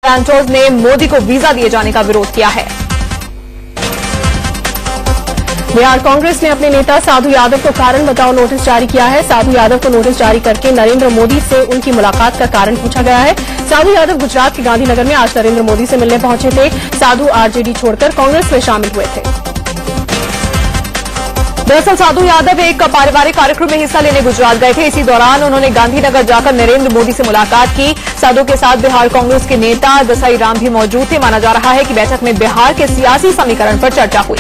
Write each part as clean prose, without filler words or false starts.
Grantors ने मोदी को visa दिए जाने का विरोध किया है। बिहार कांग्रेस ने अपने नेता साधु यादव को कारण बताओ नोटिस जारी किया है। साधु यादव को नोटिस जारी करके नरेंद्र मोदी से उनकी मुलाकात का कारण पूछा गया है। साधु यादव गुजरात के गांधीनगर में आज नरेंद्र मोदी से मिलने पहुंचे थे। साधु आरजेडी छोड़कर कांग्रेस में शामिल हुए थे। दरअसल साधु यादव एक पारिवारिक कार्यक्रम में हिस्सा लेने गुजरात गए थे। इसी दौरान उन्होंने गांधीनगर जाकर नरेंद्र मोदी से मुलाकात की। साधु के साथ बिहार कांग्रेस के नेता दसाई राम भी मौजूद थे। माना जा रहा है कि बैठक में बिहार के सियासी समीकरण पर चर्चा हुई।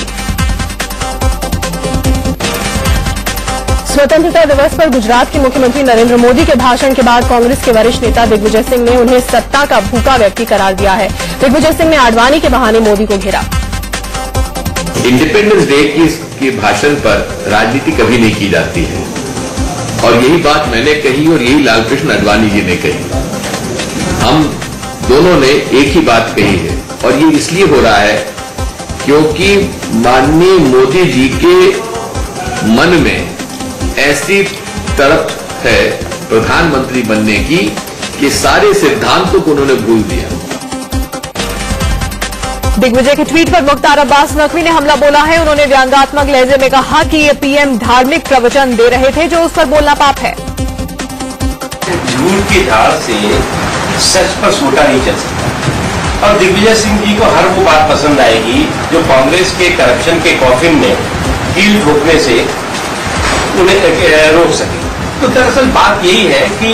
स्वतंत्रता दिवस पर गुजरात के मुख्यमंत्री नरेंद्र मोदी के भाषण के बाद कांग्रेस के वरिष्ठ नेता दिग्विजय सिंह ने उन्हें सत्ता का भूखा व्यक्ति करार दिया है। दिग्विजय सिंह ने आडवाणी के बहाने मोदी को घेरा। इंडिपेंडेंस डे की भाषण पर राजनीति कभी नहीं की जाती है और यही बात मैंने कही और यही लालकृष्ण आडवाणी जी ने कही। हम दोनों ने एक ही बात कही है और ये इसलिए हो रहा है क्योंकि माननीय मोदी जी के मन में ऐसी तड़प है प्रधानमंत्री बनने की कि सारे सिद्धांतों को उन्होंने भूल दिया। दिग्विजय के ट्वीट पर मुख्तार अब्बास नकवी ने हमला बोला है। उन्होंने व्यंग्यात्मक लहजे में कहा कि ये पीएम धार्मिक प्रवचन दे रहे थे जो उस पर बोलना पाप है। झूठ की धार से सच पर सूटा नहीं चल सकता और दिग्विजय सिंह जी को हर वो बात पसंद आएगी जो कांग्रेस के करप्शन के कॉफिन में कील ठोकने से उन्हें रोक सके। तो दरअसल बात यही है कि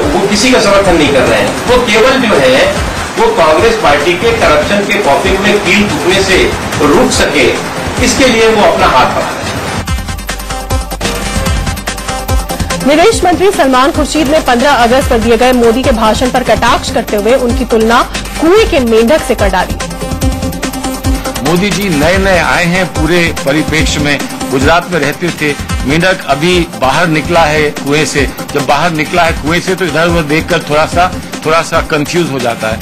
वो किसी का समर्थन नहीं कर रहे हैं। वो केवल जो है वो कांग्रेस पार्टी के करप्शन के कॉफिन में कील ठोकने से रुक सके, इसके लिए वो अपना हाथ बढ़ा रहे हैं। विदेश मंत्री सलमान खुर्शीद ने 15 अगस्त पर दिए गए मोदी के भाषण पर कटाक्ष करते हुए उनकी तुलना कुएं के मेंढक से कर डाली। मोदी जी नए नए आए हैं, पूरे परिप्रेक्ष्य में गुजरात में रहते थे। मेंढक अभी बाहर निकला है कुएं से। जब बाहर निकला है कुएं से तो इधर उधर देखकर थोड़ा सा कंफ्यूज हो जाता है।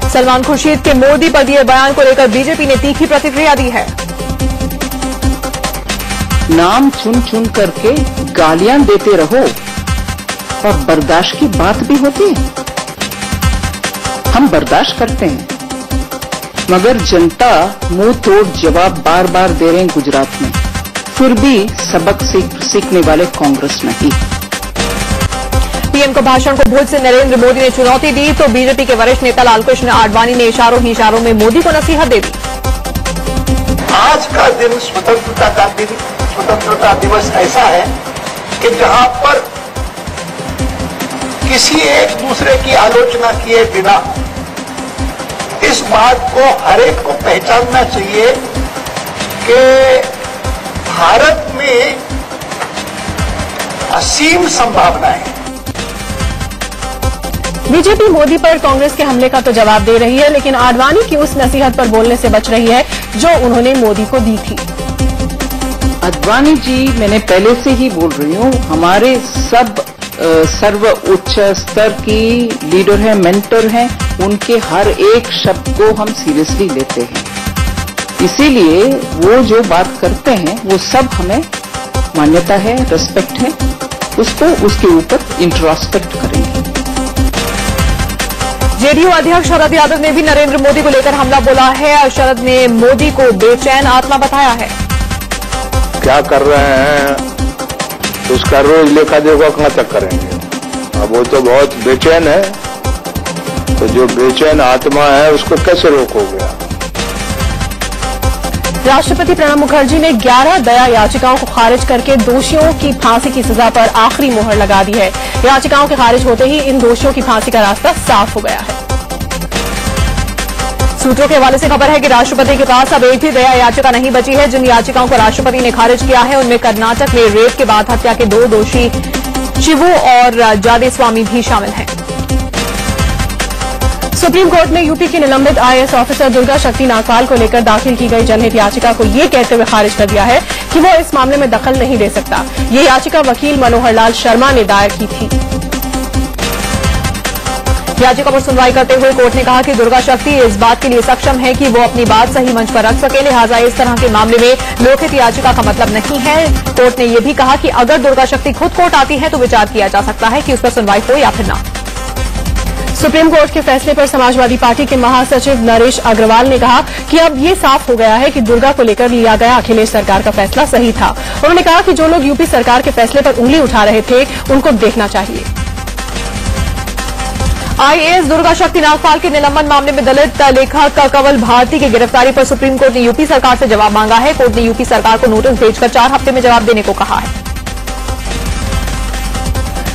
सलमान खुर्शीद के मोदी पर दिए बयान को लेकर बीजेपी ने तीखी प्रतिक्रिया दी है। नाम चुन चुन करके गालियां देते रहो और बर्दाश्त की बात भी होती है। हम बर्दाश्त करते हैं मगर जनता मुंह तोड़ जवाब बार बार दे रहे हैं गुजरात में। फिर भी सबक सीखने वाले कांग्रेस नहीं। पीएम को भाषण को भूल से नरेंद्र मोदी ने चुनौती दी तो बीजेपी के वरिष्ठ नेता लालकृष्ण आडवाणी ने इशारों ही इशारों में मोदी को नसीहत दे दी। आज का दिन स्वतंत्रता दिवस ऐसा है कि जहां पर किसी एक दूसरे की आलोचना किए बिना इस बात को हर एक को पहचानना चाहिए कि भारत में असीम संभावनाएं हैं। बीजेपी मोदी पर कांग्रेस के हमले का तो जवाब दे रही है, लेकिन आडवाणी की उस नसीहत पर बोलने से बच रही है जो उन्होंने मोदी को दी थी। आडवाणी जी, मैंने पहले से ही बोल रही हूँ, हमारे सब सर्व उच्च स्तर की लीडर हैं, मेंटर हैं। उनके हर एक शब्द को हम सीरियसली लेते हैं। इसीलिए वो जो बात करते हैं वो सब हमें मान्यता है, रेस्पेक्ट है। उसको उसके ऊपर इंट्रोस्पेक्ट करेंगे। जेडीयू अध्यक्ष शरद यादव ने भी नरेंद्र मोदी को लेकर हमला बोला है। शरद ने मोदी को बेचैन आत्मा बताया है। क्या कर रहे हैं उसका रोज लेखा जोखा कहां तक करेंगे। अब वो तो बहुत बेचैन है, तो जो बेचैन आत्मा है उसको कैसे रोकोगे। राष्ट्रपति प्रणब मुखर्जी ने 11 दया याचिकाओं को खारिज करके दोषियों की फांसी की सजा पर आखिरी मोहर लगा दी है। याचिकाओं के खारिज होते ही इन दोषियों की फांसी का रास्ता साफ हो गया है। सूत्रों के हवाले से खबर है कि राष्ट्रपति के पास अब एक भी दया याचिका नहीं बची है। जिन याचिकाओं को राष्ट्रपति ने खारिज किया है उनमें कर्नाटक में रेप के बाद हत्या के 2 दोषी शिवू और जादे स्वामी भी शामिल हैं। सुप्रीम कोर्ट ने यूपी के निलंबित आईएएस ऑफिसर दुर्गा शक्ति नागपाल को लेकर दाखिल की गई जनहित याचिका को ये कहते हुए खारिज कर दिया है कि वो इस मामले में दखल नहीं दे सकता। ये याचिका वकील मनोहर लाल शर्मा ने दायर की थी। याचिका पर सुनवाई करते हुए कोर्ट ने कहा कि दुर्गा शक्ति इस बात के लिए सक्षम है कि वो अपनी बात सही मंच पर रख सके, लिहाजा इस तरह के मामले में लोकहित याचिका का मतलब नहीं है। कोर्ट ने यह भी कहा कि अगर दुर्गा शक्ति खुद कोर्ट आती है तो विचार किया जा सकता है कि उस पर सुनवाई हो या फिर न। सुप्रीम कोर्ट के फैसले पर समाजवादी पार्टी के महासचिव नरेश अग्रवाल ने कहा कि अब ये साफ हो गया है कि दुर्गा को लेकर लिया गया अखिलेश सरकार का फैसला सही था। उन्होंने कहा कि जो लोग यूपी सरकार के फैसले पर उंगली उठा रहे थे उनको देखना चाहिए। आईएएस दुर्गा शक्ति नागपाल के निलंबन मामले में दलित लेखक कंवल भारती की गिरफ्तारी पर सुप्रीम कोर्ट ने यूपी सरकार से जवाब मांगा है। कोर्ट ने यूपी सरकार को नोटिस भेजकर 4 हफ्ते में जवाब देने को कहा है।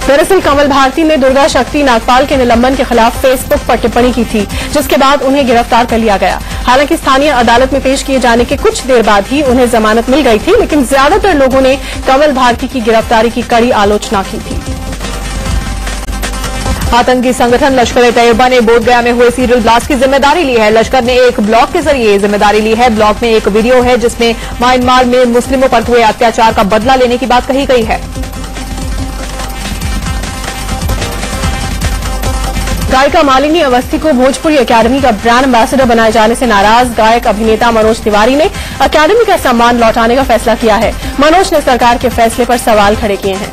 दरअसल कंवल भारती ने दुर्गा शक्ति नागपाल के निलंबन के खिलाफ फेसबुक पर टिप्पणी की थी, जिसके बाद उन्हें गिरफ्तार कर लिया गया। हालांकि स्थानीय अदालत में पेश किए जाने के कुछ देर बाद ही उन्हें जमानत मिल गई थी, लेकिन ज्यादातर लोगों ने कंवल भारती की गिरफ्तारी की कड़ी आलोचना की थी। आतंकी संगठन लश्कर-ए-तैयबा ने बोधगया में हुए सीरियल ब्लास्ट की जिम्मेदारी ली है। लश्कर ने एक ब्लॉग के जरिए जिम्मेदारी ली है। ब्लॉग में एक वीडियो है जिसमें म्यांमार में मुस्लिमों पर हुए अत्याचार का बदला लेने की बात कही गई है। गायिका मालिनी अवस्थी को भोजपुरी अकादमी का ब्रांड एम्बेसडर बनाए जाने से नाराज गायक अभिनेता मनोज तिवारी ने अकादमी का सम्मान लौटाने का फैसला किया है। मनोज ने सरकार के फैसले पर सवाल खड़े किए हैं।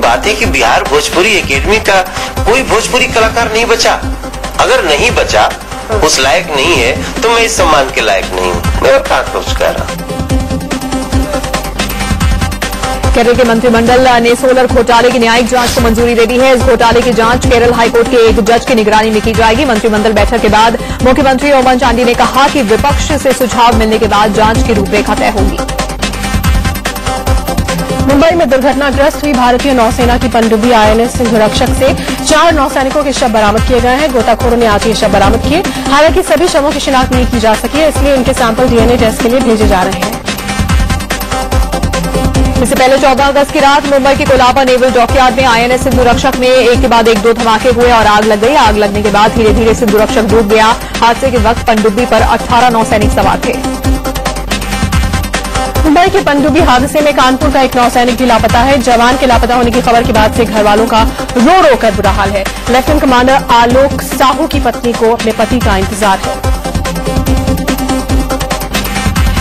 बात है कि बिहार भोजपुरी एकेडमी का कोई भोजपुरी कलाकार नहीं बचा। अगर नहीं बचा, उस लायक नहीं है, तो मैं इस सम्मान के लायक नहीं हूँ। मैं और कहा कुछ कह रहा हूँ। केरल के मंत्रिमंडल ने सोलर घोटाले की न्यायिक जांच को मंजूरी दे दी है। इस घोटाले की जांच केरल हाईकोर्ट के एक जज की निगरानी में की जाएगी। मंत्रिमंडल बैठक के बाद मुख्यमंत्री ओमन चांडी ने कहा कि विपक्ष से सुझाव मिलने के बाद जांच की रूपरेखा तय होगी। मुंबई में दुर्घटनाग्रस्त हुई भारतीय नौसेना की पनडुब्बी आईएनएस सिंधुरक्षक से 4 नौसैनिकों के शव बरामद किए गए हैं। गोताखोरों ने आज ये शव बरामद किए। हालांकि सभी शवों की शिनाख्त नहीं की जा सकी है, इसलिए इनके सैंपल डीएनए टेस्ट के लिए भेजे जा रहे हैं। इससे पहले 14 अगस्त की रात मुंबई के कोलाबा नेवल डॉकयार्ड में आईएनएस सिंधुरक्षक में एक के बाद एक 2 धमाके हुए और आग लग गई। आग लगने के बाद धीरे धीरे सिंधुरक्षक डूब गया। हादसे के वक्त पनडुब्बी पर 18 नौसैनिक सवार थे। मुंबई के पनडुब्बी हादसे में कानपुर का एक नौसैनिक भी लापता है। जवान के लापता होने की खबर के बाद से घर वालों का रो रो कर बुरा हाल है। लेफ्टिनेंट कमांडर आलोक साहू की पत्नी को अपने पति का इंतजार है।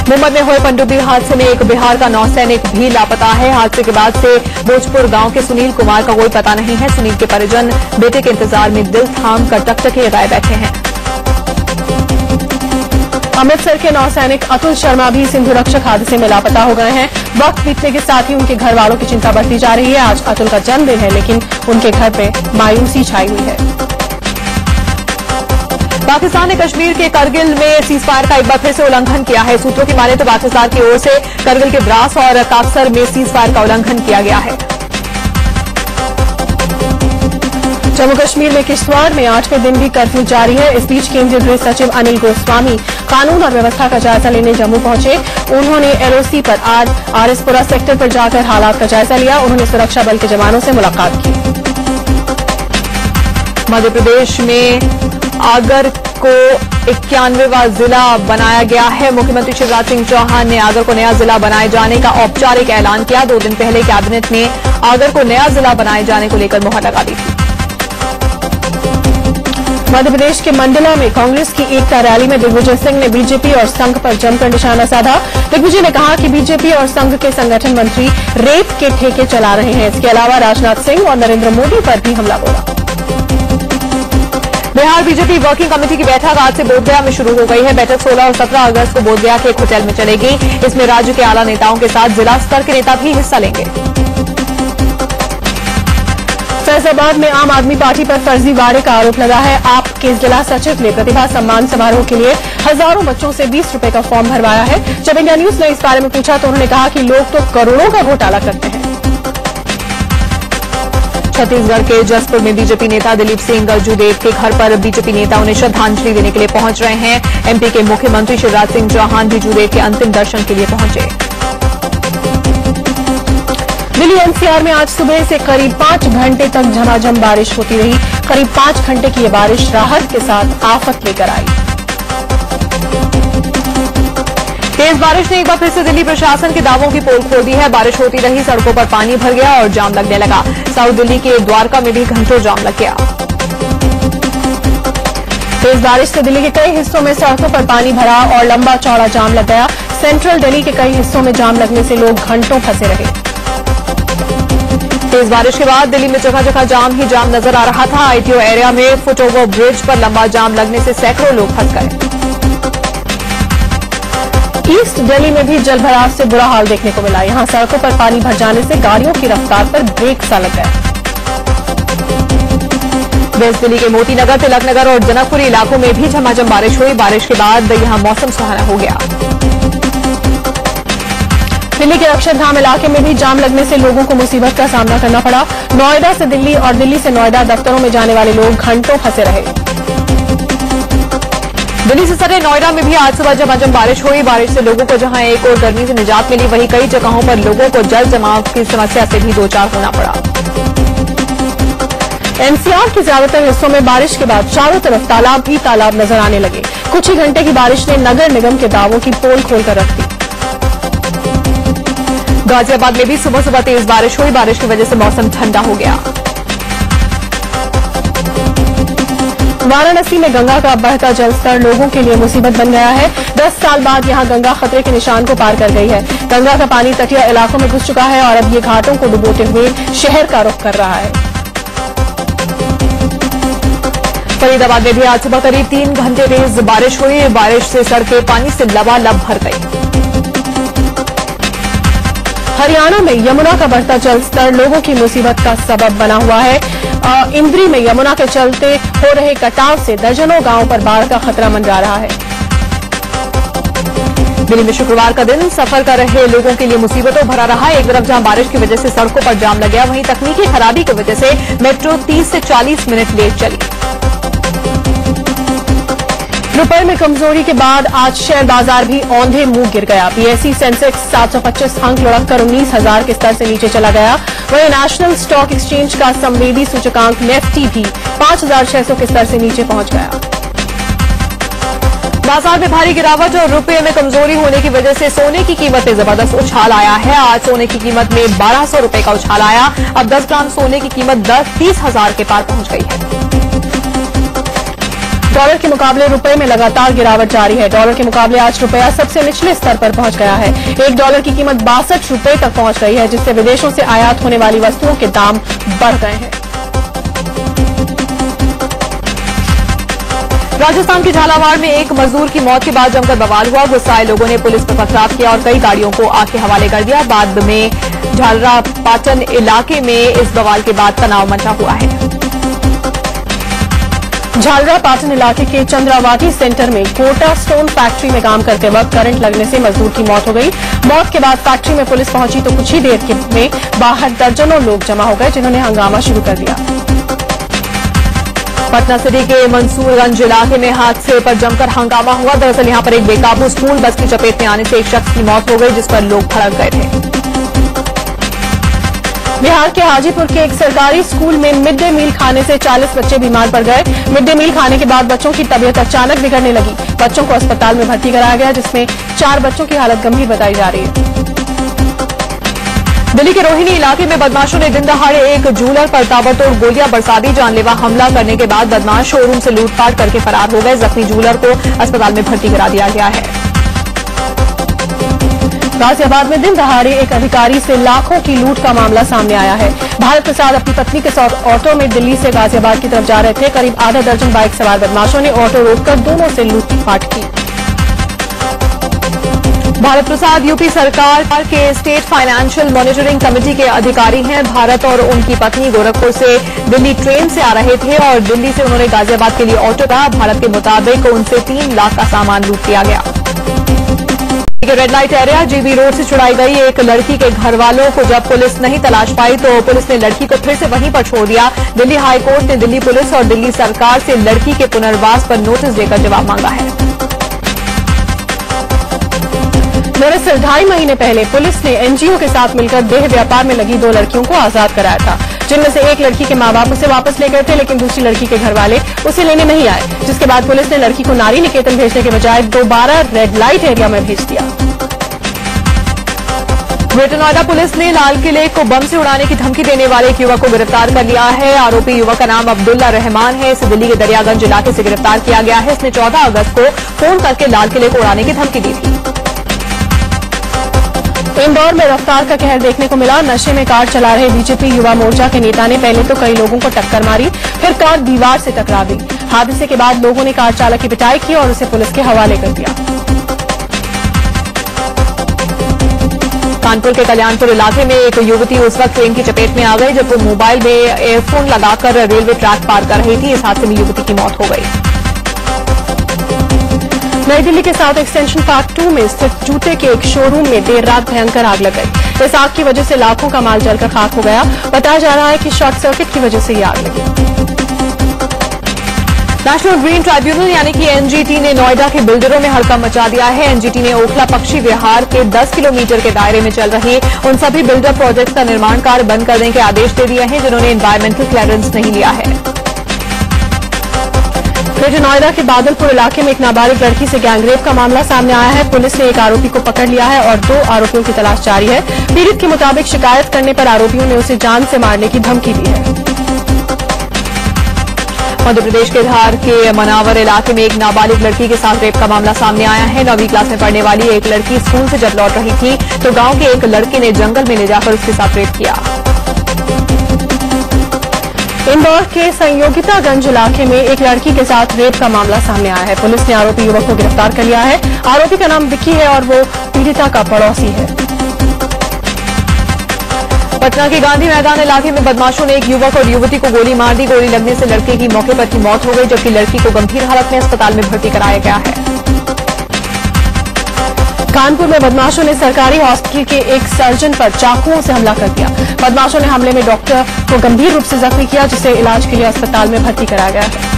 मुंबई में हुए पनडुब्बी हादसे में एक बिहार का नौसैनिक भी लापता है। हादसे के बाद से भोजपुर गांव के सुनील कुमार का कोई पता नहीं है। सुनील के परिजन बेटे के इंतजार में दिल थाम कर टकटकी लगाए बैठे हैं। अमृतसर के नौसैनिक अतुल शर्मा भी सिंधुरक्षक हादसे में लापता हो गए हैं। वक्त बीतने के साथ ही उनके घर वालों की चिंता बढ़ती जा रही है। आज अतुल का जन्मदिन है, लेकिन उनके घर पे मायूसी छाई हुई है। पाकिस्तान ने कश्मीर के करगिल में सीजफायर का एक बार फिर से उल्लंघन किया है। सूत्रों की माने तो पाकिस्तान की ओर से करगिल के द्रास और काकसर में सीजफायर का उल्लंघन किया गया है। जम्मू कश्मीर में किश्तवाड़ में 8वें दिन भी कर्फ्यू जारी है। इस बीच केंद्रीय गृह सचिव अनिल गोस्वामी कानून और व्यवस्था का जायजा लेने जम्मू पहुंचे। उन्होंने एलओसी पर आरएसपुरा सेक्टर पर जाकर हालात का जायजा लिया। उन्होंने सुरक्षा बल के जवानों से मुलाकात की। मध्य प्रदेश में आगर को 91वां जिला बनाया गया है। मुख्यमंत्री शिवराज सिंह चौहान ने आगर को नया जिला बनाए जाने का औपचारिक ऐलान किया। 2 दिन पहले कैबिनेट ने आगर को नया जिला बनाए जाने को लेकर मुहर लगा दी थी। मध्य प्रदेश के मंडला में कांग्रेस की एकता रैली में दिग्विजय सिंह ने बीजेपी और संघ पर जमकर निशाना साधा। दिग्विजय ने कहा कि बीजेपी और संघ के संगठन मंत्री रेप के ठेके चला रहे हैं। इसके अलावा राजनाथ सिंह और नरेंद्र मोदी पर भी हमला बोला। बिहार बीजेपी वर्किंग कमेटी की बैठक आज से बोधगया में शुरू हो गई है। बैठक 16 और 17 अगस्त को बोधगया के एक होटल में चलेगी। इसमें राज्य के आला नेताओं के साथ जिला स्तर के नेता भी हिस्सा लेंगे। फैजाबाद में आम आदमी पार्टी पर फर्जी वाड़े का आरोप लगा है। आप के जिला सचिव ने प्रतिभा सम्मान समारोह के लिए हजारों बच्चों से 20 रुपए का फॉर्म भरवाया है। जब इंडिया न्यूज ने इस बारे में पूछा तो उन्होंने कहा कि लोग तो करोड़ों का घोटाला करते हैं। छत्तीसगढ़ के जसपुर में बीजेपी नेता दिलीप सिंह गरजूदेव के घर पर बीजेपी नेता उन्हें श्रद्धांजलि देने के लिए पहुंच रहे हैं। एमपी के मुख्यमंत्री शिवराज सिंह चौहान भी जूदेव के अंतिम दर्शन के लिए पहुंचे। दिल्ली एनसीआर में आज सुबह से करीब 5 घंटे तक झमाझम बारिश होती रही। करीब 5 घंटे की ये बारिश राहत के साथ आफत लेकर आई। तेज बारिश ने एक बार फिर से दिल्ली प्रशासन के दावों की पोल खोल दी है। बारिश होती रही, सड़कों पर पानी भर गया और जाम लगने लगा। साउथ दिल्ली के द्वारका में भी घंटों जाम लग गया। तेज बारिश से दिल्ली के कई हिस्सों में सड़कों पर पानी भरा और लंबा चौड़ा जाम लग गया। सेंट्रल दिल्ली के कई हिस्सों में जाम लगने से लोग घंटों फंसे रहे। तेज बारिश के बाद दिल्ली में जगह जगह जाम ही जाम नजर आ रहा था। आईटीओ एरिया में फुटओवर ब्रिज पर लंबा जाम लगने से सैकड़ों लोग फंस गए। ईस्ट दिल्ली में भी जलभराव से बुरा हाल देखने को मिला। यहां सड़कों पर पानी भर जाने से गाड़ियों की रफ्तार पर ब्रेक सा लग गया। वेस्ट दिल्ली के मोती नगर, तिलक नगर और जनकपुरी इलाकों में भी झमाझम बारिश हुई। बारिश के बाद यहां मौसम सुहाना हो गया। दिल्ली के अक्षरधाम इलाके में भी जाम लगने से लोगों को मुसीबत का सामना करना पड़ा। नोएडा से दिल्ली और दिल्ली से नोएडा दफ्तरों में जाने वाले लोग घंटों फंसे रहे। दिल्ली से सटे नोएडा में भी आज सुबह झमाझम बारिश हुई। बारिश से लोगों को जहां एक और गर्मी से निजात मिली, वहीं कई जगहों पर लोगों को जल जमाव की समस्या से भी दो चार होना पड़ा। एनसीआर के ज्यादातर हिस्सों में बारिश के बाद चारों तरफ तालाब ही तालाब नजर आने लगे। कुछ ही घंटे की बारिश ने नगर निगम के दावों की पोल खोलकर रख दी। गाजियाबाद में भी सुबह सुबह तेज बारिश हुई। बारिश की वजह से मौसम ठंडा हो गया। वाराणसी में गंगा का बढ़ता जलस्तर लोगों के लिए मुसीबत बन गया है। 10 साल बाद यहां गंगा खतरे के निशान को पार कर गई है। गंगा का पानी तटीय इलाकों में घुस चुका है और अब ये घाटों को डुबोते हुए शहर का रुख कर रहा है। फरीदाबाद में भी आज सुबह करीब 3 घंटे तेज बारिश हुई। बारिश से सड़कें पानी से लबालब भर गई। हरियाणा में यमुना का बढ़ता जलस्तर लोगों की मुसीबत का सबब बना हुआ है। इंद्री में यमुना के चलते हो रहे कटाव से दर्जनों गांवों पर बाढ़ का खतरा मंडरा रहा है। दिल्ली में शुक्रवार का दिन सफर कर रहे लोगों के लिए मुसीबतों भरा रहा। एक तरफ जहां बारिश की वजह से सड़कों पर जाम लग गया, वहीं तकनीकी खराबी की वजह से मेट्रो 30 से 40 मिनट लेट चली। रुपए में कमजोरी के बाद आज शेयर बाजार भी औंधे मुंह गिर गया। बीएसई सेंसेक्स 725 अंक लुढ़ककर 19,000 के स्तर से नीचे चला गया। वहीं नेशनल स्टॉक एक्सचेंज का संवेदी सूचकांक निफ्टी भी 5,600 के स्तर से नीचे पहुंच गया। बाजार में भारी गिरावट और रुपये में कमजोरी होने की वजह से सोने की कीमत में जबरदस्त उछाल आया है। आज सोने की कीमत में 1,200 रुपये का उछाल आया। अब 10 ग्राम सोने की कीमत 30,000 के पार पहुंच गई है। डॉलर के मुकाबले रुपए में लगातार गिरावट जारी है। डॉलर के मुकाबले आज रुपया सबसे निचले स्तर पर पहुंच गया है। $1 की कीमत 62 रुपये तक पहुंच गई है, जिससे विदेशों से आयात होने वाली वस्तुओं के दाम बढ़ गए हैं। राजस्थान के झालावाड़ में एक मजदूर की मौत के बाद जमकर बवाल हुआ। गुस्साए लोगों ने पुलिस पर पथराव किया और कई गाड़ियों को आग के हवाले कर दिया। बाद में झालरा पाटन इलाके में इस बवाल के बाद तनाव मचा हुआ है। झालरा पाटन इलाके के चंद्रावाटी सेंटर में कोटा स्टोन फैक्ट्री में काम करते वक्त करंट लगने से मजदूर की मौत हो गई। मौत के बाद फैक्ट्री में पुलिस पहुंची तो कुछ ही देर में बाहर दर्जनों लोग जमा हो गए, जिन्होंने हंगामा शुरू कर दिया। पटना सिटी के मंसूरगंज इलाके में हादसे पर जमकर हंगामा हुआ। दरअसल यहां पर एक बेकाबू स्कूल बस की चपेट में आने से एक शख्स की मौत हो गई, जिस पर लोग भड़क गए थे। बिहार के हाजीपुर के एक सरकारी स्कूल में मिड डे मील खाने से 40 बच्चे बीमार पड़ गए। मिड डे मील खाने के बाद बच्चों की तबीयत अचानक बिगड़ने लगी। बच्चों को अस्पताल में भर्ती कराया गया, जिसमें 4 बच्चों की हालत गंभीर बताई जा रही है। दिल्ली के रोहिणी इलाके में बदमाशों ने दिन दहाड़े एक जूलर पर ताबड़तोड़ गोलियां बरसा दी। जानलेवा हमला करने के बाद बदमाश शोरूम से लूटपाट करके फरार हो गए। जख्मी जूलर को अस्पताल में भर्ती करा दिया गया है। गाजियाबाद में दिन दहाड़े एक अधिकारी से लाखों की लूट का मामला सामने आया है। भारत प्रसाद अपनी पत्नी के साथ ऑटो में दिल्ली से गाजियाबाद की तरफ जा रहे थे। करीब आधा दर्जन बाइक सवार बदमाशों ने ऑटो रोककर दोनों से लूटपाट की। भारत प्रसाद यूपी सरकार के स्टेट फाइनेंशियल मॉनिटरिंग कमेटी के अधिकारी हैं। भारत और उनकी पत्नी गोरखपुर से दिल्ली ट्रेन से आ रहे थे और दिल्ली से उन्होंने गाजियाबाद के लिए ऑटो का। भारत के मुताबिक उनसे 3 लाख का सामान लूट लिया गया। Red light area GB road से छुड़ाई गई एक लड़की के घर वालों को जब पुलिस नहीं तलाश पाई तो पुलिस ने लड़की को फिर से वहीं पर छोड़ दिया। दिल्ली हाईकोर्ट ने दिल्ली पुलिस और दिल्ली सरकार से लड़की के पुनर्वास पर नोटिस देकर जवाब मांगा है। दरअसल 2.5 महीने पहले पुलिस ने एनजीओ के साथ मिलकर देह व्यापार में लगी 2 लड़कियों को आजाद कराया था, जिनमें से एक लड़की के मां बाप उसे वापस ले गए थे, लेकिन दूसरी लड़की के घर वाले उसे लेने नहीं आए, जिसके बाद पुलिस ने लड़की को नारी निकेतन भेजने के बजाय दोबारा रेड लाइट एरिया में भेज दिया। ग्रेटर नोएडा पुलिस ने लाल किले को बम से उड़ाने की धमकी देने वाले एक युवक को गिरफ्तार कर लिया है। आरोपी युवक का नाम अब्दुल्ला रहमान है। इसे दिल्ली के दरियागंज इलाके से गिरफ्तार किया गया है। इसने 14 अगस्त को फोन करके लाल किले को उड़ाने की धमकी दी थी। इंदौर में रफ्तार का कहर देखने को मिला। नशे में कार चला रहे बीजेपी युवा मोर्चा के नेता ने पहले तो कई लोगों को टक्कर मारी, फिर कार दीवार से टकरा गई। हादसे के बाद लोगों ने कार चालक की पिटाई की और उसे पुलिस के हवाले कर दिया। कानपुर के कल्याणपुर इलाके में एक युवती उस वक्त ट्रेन की चपेट में आ गई जब वो मोबाइल में एयरफोन लगाकर रेलवे ट्रैक पार कर रही थी। इस हादसे में युवती की मौत हो गई। नई दिल्ली के साउथ एक्सटेंशन पार्क 2 में स्थित जूते के एक शोरूम में देर रात भयंकर आग लग गई। इस आग की वजह से लाखों का माल जलकर खाक हो गया। बताया जा रहा है कि शॉर्ट सर्किट की वजह से ये आग लगी। नेशनल ग्रीन ट्राइब्यूनल यानी कि एनजीटी ने नोएडा के बिल्डरों में हड़कंप मचा दिया है। एनजीटी ने ओखला पक्षी विहार के 10 किलोमीटर के दायरे में चल रही उन सभी बिल्डर प्रोजेक्ट का निर्माण कार्य बंद करने के आदेश दे दिए हैं जिन्होंने एनवायरमेंटल क्लियरेंस नहीं लिया है। ग्रेटर नोएडा के बादलपुर इलाके में एक नाबालिग लड़की से गैंगरेप का मामला सामने आया है। पुलिस ने एक आरोपी को पकड़ लिया है और 2 आरोपियों की तलाश जारी है। पीड़ित के मुताबिक शिकायत करने पर आरोपियों ने उसे जान से मारने की धमकी दी है। मध्य प्रदेश के धार के मनावर इलाके में एक नाबालिग लड़की के साथ रेप का मामला सामने आया है। 9वीं क्लास में पढ़ने वाली एक लड़की स्कूल से जब लौट रही थी तो गांव के एक लड़के ने जंगल में ले जाकर उसके साथ रेप किया। इंदौर के संयोगितागंज इलाके में एक लड़की के साथ रेप का मामला सामने आया है। पुलिस ने आरोपी युवक को गिरफ्तार कर लिया है। आरोपी का नाम विक्की है और वो पीड़िता का पड़ोसी है। पटना के गांधी मैदान इलाके में बदमाशों ने एक युवक और युवती को गोली मार दी। गोली लगने से लड़के की मौके पर ही मौत हो गई जबकि लड़की को गंभीर हालत में अस्पताल में भर्ती कराया गया है। कानपुर में बदमाशों ने सरकारी हॉस्पिटल के एक सर्जन पर चाकुओं से हमला कर दिया। बदमाशों ने हमले में डॉक्टर को गंभीर रूप से जख्मी किया जिसे इलाज के लिए अस्पताल में भर्ती कराया गया है।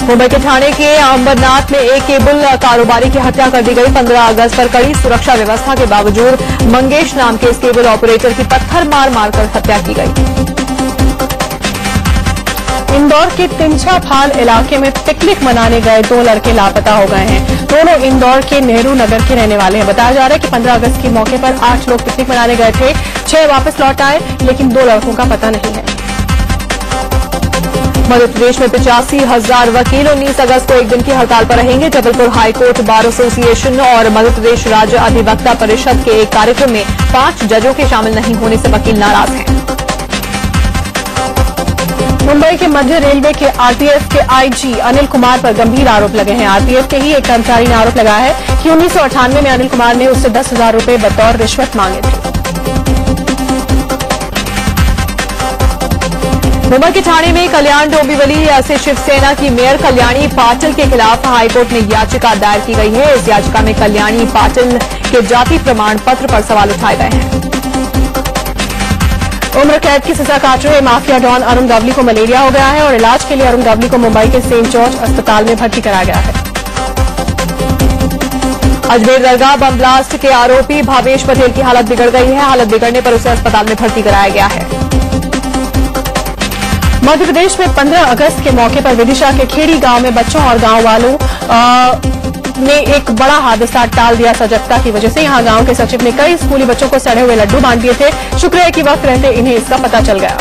मुंबई के ठाणे के अंबरनाथ में एक केबल कारोबारी की हत्या कर दी गई। 15 अगस्त पर कड़ी सुरक्षा व्यवस्था के बावजूद मंगेश नाम के इस केबल ऑपरेटर की पत्थर मार मारकर हत्या की गई। इंदौर के तिंछा फाल इलाके में पिकनिक मनाने गए 2 लड़के लापता हो गए हैं। दोनों इंदौर के नेहरू नगर के रहने वाले हैं। बताया जा रहा है कि 15 अगस्त के मौके पर 8 लोग पिकनिक मनाने गए थे। 6 वापस लौट आए लेकिन 2 लड़कों का पता नहीं है। मध्य प्रदेश में 85,000 वकील 19 अगस्त को एक दिन की हड़ताल पर रहेंगे। जबलपुर हाईकोर्ट बार एसोसिएशन और मध्य प्रदेश राज्य अधिवक्ता परिषद के एक कार्यक्रम में 5 जजों के शामिल नहीं होने से वकील नाराज हैं। मुंबई के मध्य रेलवे के आरपीएफ के आईजी अनिल कुमार पर गंभीर आरोप लगे हैं। आरपीएफ के ही एक कर्मचारी ने आरोप लगाया है कि 1998 में अनिल कुमार ने उससे 10,000 रुपए बतौर रिश्वत मांगे थे। मुंबई के ठाणे में कल्याण डोंबिवली से शिवसेना की मेयर कल्याणी पाटिल के खिलाफ हाईकोर्ट में याचिका दायर की गई है। इस याचिका में कल्याणी पाटिल के जाति प्रमाण पत्र पर सवाल उठाए गए हैं। उम्र कैद की सजा काट रहे माफिया डॉन अरुण गवली को मलेरिया हो गया है और इलाज के लिए अरुण गवली को मुंबई के सेंट जॉर्ज अस्पताल में भर्ती कराया गया है। अजमेर दरगाह बम ब्लास्ट के आरोपी भावेश पटेल की हालत बिगड़ गई है। हालत बिगड़ने पर उसे अस्पताल में भर्ती कराया गया है। मध्य प्रदेश में 15 अगस्त के मौके पर विदिशा के खेड़ी गांव में बच्चों और गांव वालों ने एक बड़ा हादसा टाल दिया। सजगता की वजह से यहां गांव के सचिव ने कई स्कूली बच्चों को सड़े हुए लड्डू बांट दिए थे। शुक्र है कि वक्त रहते इन्हें इसका पता चल गया।